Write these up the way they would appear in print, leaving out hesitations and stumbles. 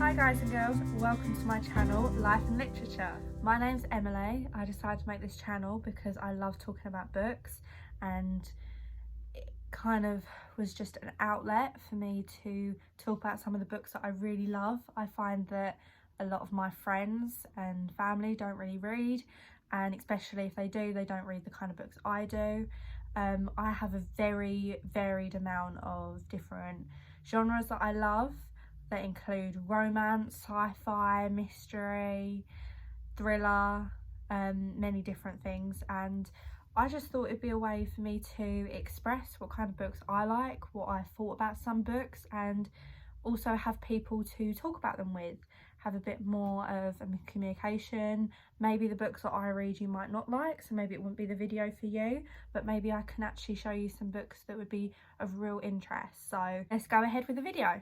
Hi guys and girls, welcome to my channel, Life and Literature. My name's Emily. I decided to make this channel because I love talking about books, and it kind of was just an outlet for me to talk about some of the books that I really love. I find that a lot of my friends and family don't really read, and especially if they do, they don't read the kind of books I do. I have a very varied amount of different genres that I love. That include romance, sci-fi, mystery, thriller, many different things, and I just thought it'd be a way for me to express what kind of books I like, what I thought about some books, and also have people to talk about them with, have a bit more of a communication. Maybe the books that I read you might not like, so maybe it wouldn't be the video for you, but maybe I can actually show you some books that would be of real interest. So let's go ahead with the video.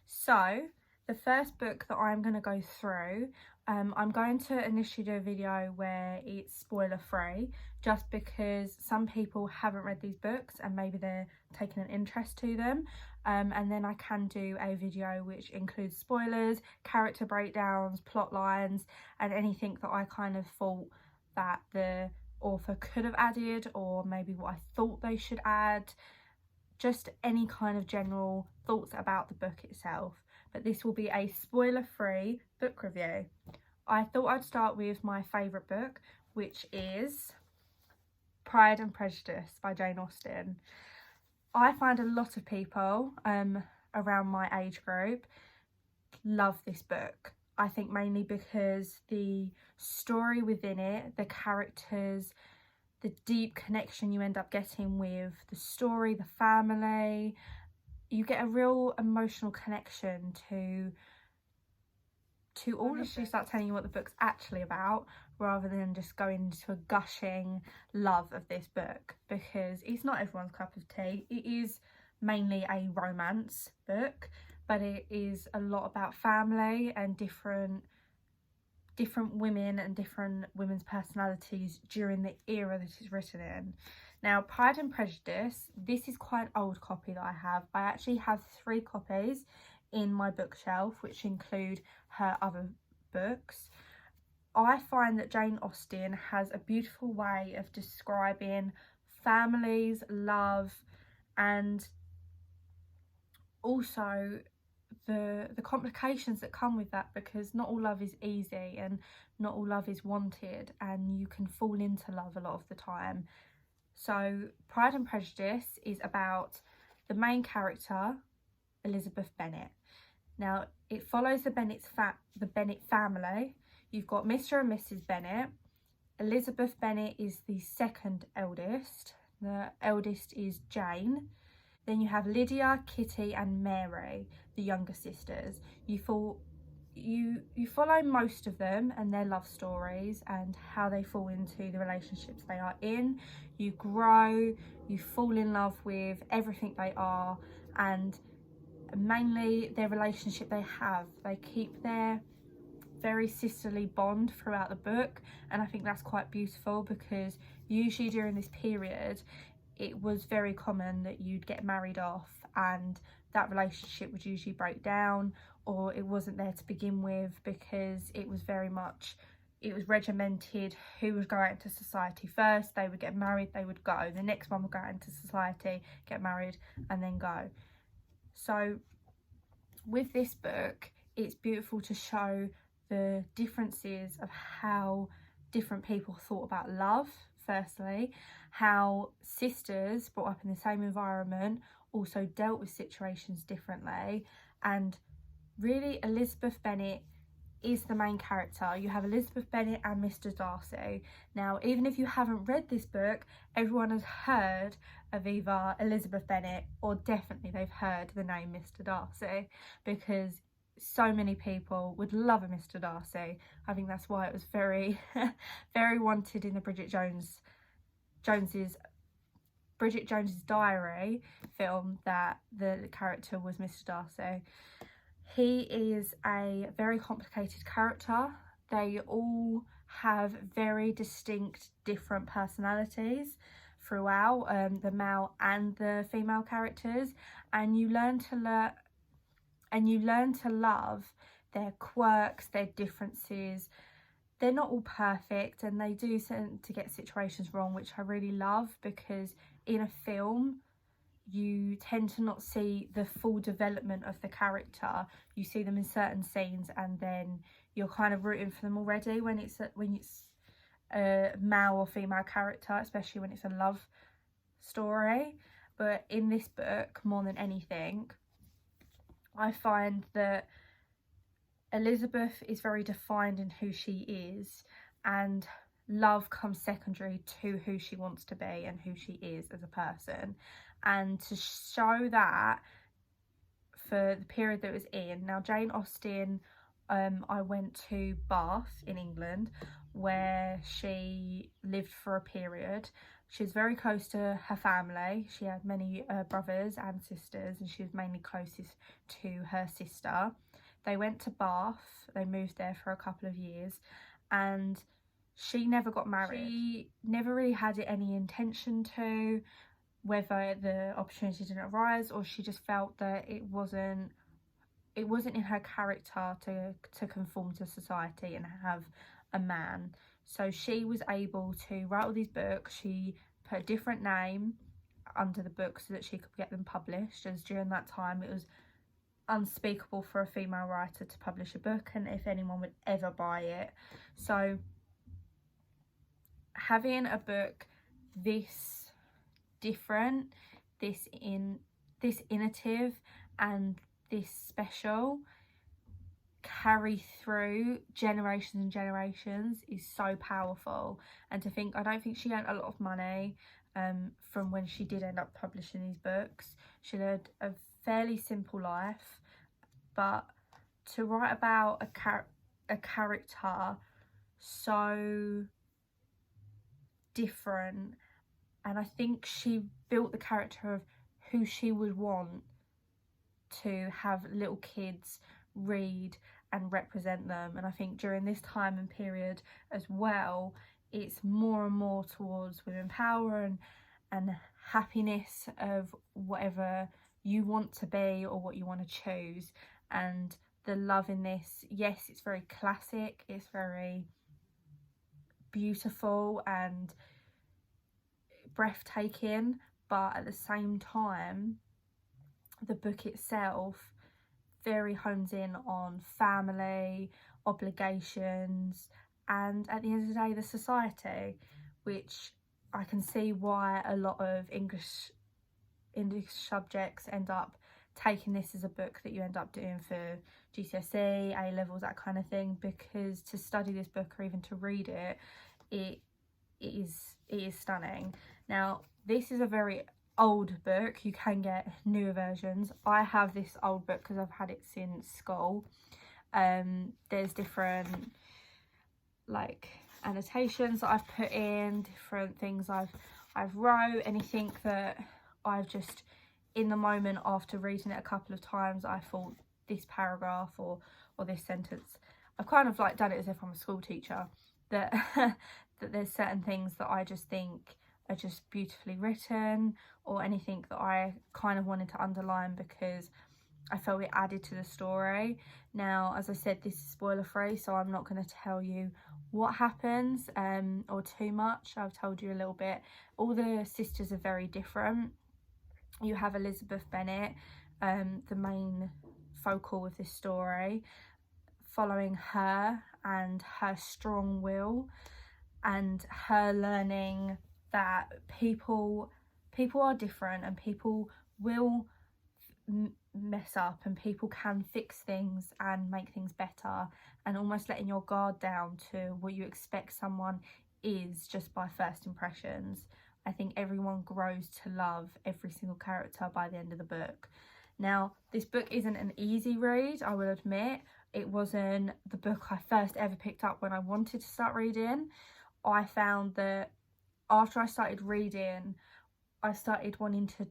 So the first book that I'm going to go through, I'm going to initially do a video where it's spoiler free, just because some people haven't read these books and maybe they're taking an interest to them, and then I can do a video which includes spoilers, character breakdowns, plot lines, and anything that I kind of thought that the author could have added, or maybe what I thought they should add. Just any kind of general thoughts about the book itself, but this will be a spoiler-free book review. I thought I'd start with my favourite book, which is Pride and Prejudice by Jane Austen. I find a lot of people around my age group love this book. I think mainly because the story within it, the characters, the deep connection you end up getting with the story, the family, you get a real emotional connection to all of it. Start telling you what the book's actually about, rather than just going into a gushing love of this book, because it's not everyone's cup of tea. It is mainly a romance book, but it is a lot about family and different women and different women's personalities during the era that it's written in. Now, Pride and Prejudice, this is quite an old copy that I have. I actually have 3 copies in my bookshelf, which include her other books. I find that Jane Austen has a beautiful way of describing families, love, and also the complications that come with that, because not all love is easy and not all love is wanted, and you can fall into love a lot of the time. So Pride and Prejudice is about the main character, Elizabeth Bennet. Now it follows the Bennet family. You've got Mr. and Mrs. Bennet. Elizabeth Bennet is the second eldest. The eldest is Jane. Then you have Lydia, Kitty and Mary, the younger sisters. You follow most of them and their love stories and how they fall into the relationships they are in. You grow, you fall in love with everything they are, and mainly their relationship they have. They keep their very sisterly bond throughout the book, and I think that's quite beautiful, because usually during this period it was very common that you'd get married off and that relationship would usually break down, or it wasn't there to begin with, because it was very much, it was regimented who would go out into society first. They would get married, they would go, the next one would go out into society, get married and then go. So with this book, it's beautiful to show the differences of how different people thought about love. Firstly, how sisters brought up in the same environment also dealt with situations differently, and really Elizabeth Bennet is the main character. You have Elizabeth Bennet and Mr. Darcy. Now, even if you haven't read this book, everyone has heard of either Elizabeth Bennet, or definitely they've heard the name Mr. Darcy, because so many people would love a Mr. Darcy. I think that's why it was very very wanted in the Bridget Jones's Diary film, that the character was Mr. Darcy. He is a very complicated character. They all have very distinct different personalities throughout, the male and the female characters, and you learn to love their quirks, their differences. They're not all perfect, and they do tend to get situations wrong, which I really love, because in a film you tend to not see the full development of the character. You see them in certain scenes and then you're kind of rooting for them already when it's a male or female character, especially when it's a love story. But in this book, more than anything, I find that Elizabeth is very defined in who she is, and love comes secondary to who she wants to be and who she is as a person. And to show that for the period that it was in. Now, Jane Austen, I went to Bath in England, where she lived for a period. She was very close to her family. She had many brothers and sisters, and she was mainly closest to her sister. They went to Bath, they moved there for a couple of years, and she never got married. She never really had any intention to, whether the opportunity didn't arise or she just felt that it wasn't in her character to conform to society and have a man. So she was able to write all these books. She put a different name under the books so that she could get them published, as during that time it was unspeakable for a female writer to publish a book, and if anyone would ever buy it. So having a book this different, this innovative and this special, carry through generations and generations, is so powerful. And to think, I don't think she earned a lot of money from when she did end up publishing these books. She led a fairly simple life, but to write about a character so different, and I think she built the character of who she would want to have little kids read and represent them. And I think during this time and period as well, it's more and more towards women power and happiness of whatever you want to be or what you want to choose. And the love in this, yes, it's very classic, it's very beautiful and breathtaking, but at the same time the book itself very hones in on family, obligations, and at the end of the day the society, which I can see why a lot of English subjects end up taking this as a book that you end up doing for GCSE, A levels, that kind of thing, because to study this book or even to read it, it is stunning. Now, this is a very old book. You can get newer versions. I have this old book because I've had it since school. There's different like annotations that I've put in, different things I've wrote, anything that I've just, in the moment after reading it a couple of times, I thought this paragraph or this sentence, I've kind of like done it as if I'm a school teacher, that that there's certain things that I just think are just beautifully written, or anything that I kind of wanted to underline because I felt it added to the story. Now, as I said, this is spoiler free, so I'm not going to tell you what happens or too much. I've told you a little bit. All the sisters are very different. You have Elizabeth Bennet, the main focal of this story, following her and her strong will and her learning that people are different and people will mess up and people can fix things and make things better, and almost letting your guard down to what you expect someone is just by first impressions. I think everyone grows to love every single character by the end of the book. Now, this book isn't an easy read, I will admit. It wasn't the book I first ever picked up when I wanted to start reading. I found that after I started reading, I started wanting to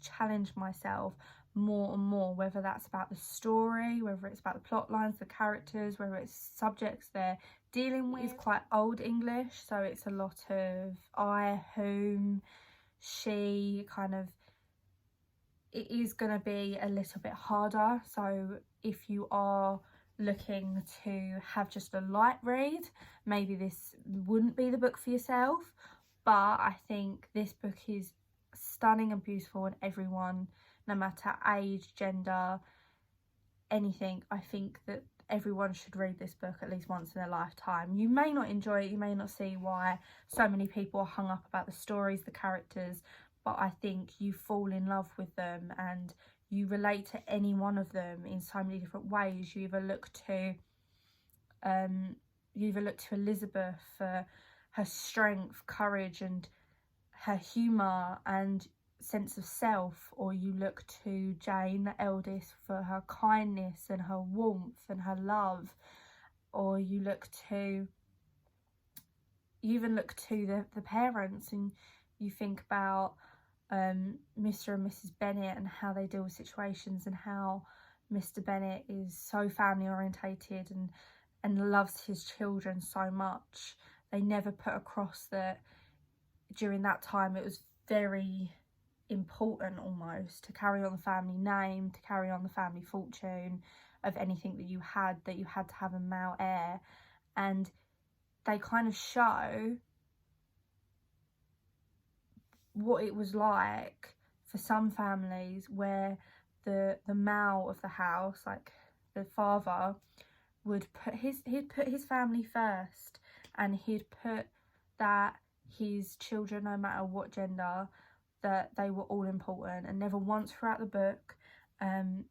challenge myself more and more, whether that's about the story, whether it's about the plot lines, the characters, whether it's subjects they're dealing with. It's quite old English, so it's a lot of I, whom, she, kind of, it is going to be a little bit harder. So if you are looking to have just a light read, maybe this wouldn't be the book for yourself. But I think this book is stunning and beautiful, and everyone, no matter age, gender, anything, I think that everyone should read this book at least once in their lifetime. You may not enjoy it, you may not see why so many people are hung up about the stories, the characters, but I think you fall in love with them and you relate to any one of them in so many different ways. You either look to Elizabeth for her strength, courage, and her humour and sense of self, or you look to Jane, the eldest, for her kindness and her warmth and her love, or you even look to the parents, and you think about Mr. and Mrs. Bennet and how they deal with situations, and how Mr. Bennet is so family orientated and loves his children so much. They never put across that during that time it was very important almost to carry on the family name, to carry on the family fortune of anything that you had to have a male heir. And they kind of show what it was like for some families where the male of the house, like the father, he'd put his family first, and he'd put that his children, no matter what gender, that they were all important. And never once throughout the book, and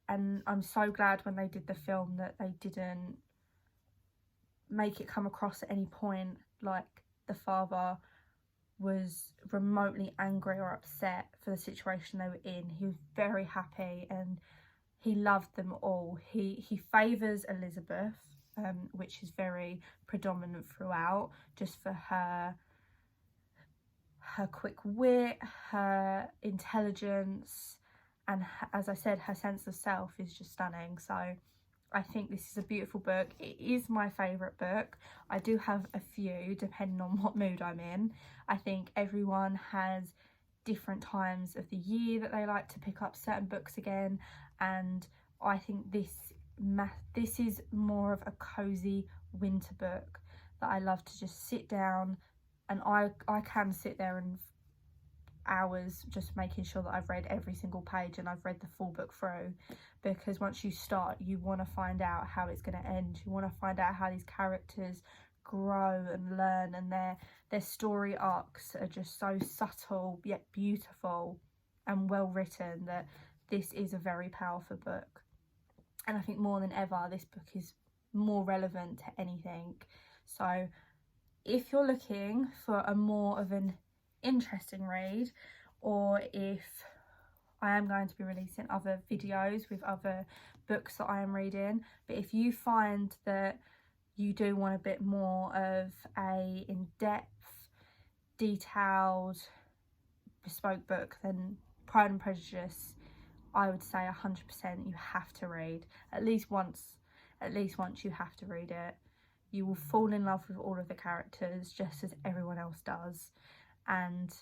I'm so glad when they did the film that they didn't make it come across at any point like the father was remotely angry or upset for the situation they were in. He was very happy and he loved them all. He favours Elizabeth, which is very predominant throughout, just for her quick wit, her intelligence, and as I said, her sense of self is just stunning. So I think this is a beautiful book. It is my favourite book. I do have a few depending on what mood I'm in. I think everyone has different times of the year that they like to pick up certain books again, and I think this is more of a cosy winter book that I love to just sit down, and I can sit there and hours just making sure that I've read every single page and I've read the full book through, because once you start you want to find out how it's going to end. You want to find out how these characters grow and learn, and their story arcs are just so subtle yet beautiful and well written that this is a very powerful book. And I think more than ever this book is more relevant to anything. So if you're looking for a more of an interesting read, or if I am going to be releasing other videos with other books that I am reading, but if you find that you do want a bit more of a in-depth, detailed, bespoke book, then Pride and Prejudice, I would say 100% you have to read. At least once you have to read it. You will fall in love with all of the characters just as everyone else does. And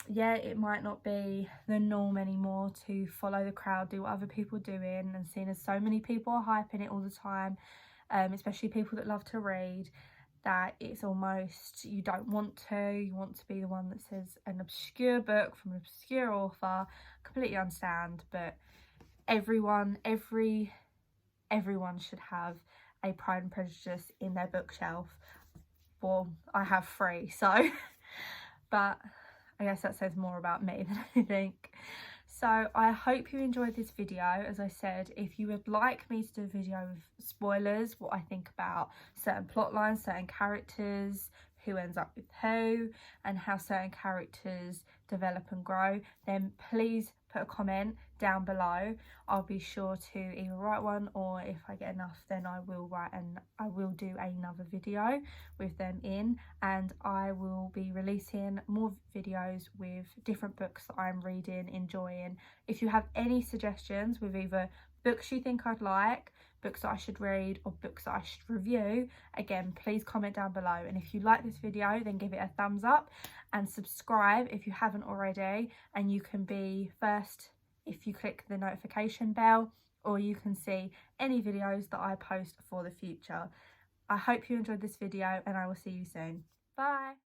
yeah, it might not be the norm anymore to follow the crowd, do what other people are doing, and seeing as so many people are hyping it all the time, especially people that love to read, that it's almost, you don't want to, you want to be the one that says an obscure book from an obscure author. Completely understand, but everyone should have a Pride and Prejudice in their bookshelf. Well, I have 3, so but I guess that says more about me than anything. So I hope you enjoyed this video. As I said, if you would like me to do a video with spoilers, what I think about certain plot lines, certain characters, who ends up with who, and how certain characters develop and grow, then please put a comment down below. I'll be sure to either write one, or if I get enough then I will write, and I will do another video with them in, and I will be releasing more videos with different books that I'm reading, enjoying. If you have any suggestions with either books you think I'd like, books that I should read, or books that I should review, again, please comment down below. And if you like this video, then give it a thumbs up and subscribe if you haven't already, and you can be first if you click the notification bell or you can see any videos that I post for the future. I hope you enjoyed this video and I will see you soon. Bye!